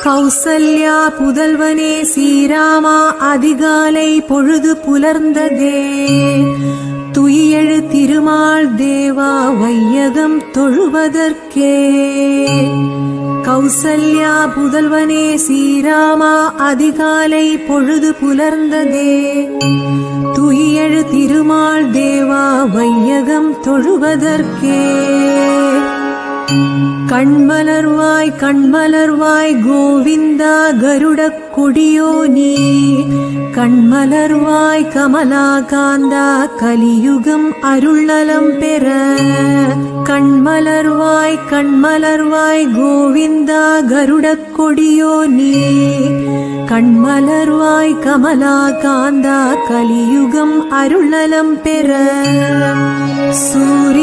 கௌசல்யா புதல்வனே ஸ்ரீராமா அதிகாலை பொழுது புலர்ந்ததே. துயிலெழு திருமால் தேவா வையகம் தொழுவதற்கே. கௌசல்யா புதல்வனே ஸ்ரீராமா அதிகாலை பொழுது புலர்ந்ததே. துயிலெழு திருமால் தேவா வையகம் தொழுவதற்கே. கண்மலர்வாய் கண்மலர்வாய் கோவிந்தா கருடக் கொடியோனி. கண்மலர்வாய் கமலாகாந்தா கலியுகம் அருள்நலம் பெற. கண்மலர்வாய் கண்மலர்வாய் கோவிந்தா கருடக் கொடியோனி. கண்மலர்வாய் கமலாகாந்தா கலியுகம் அருள்நலம் பெற. சூரிய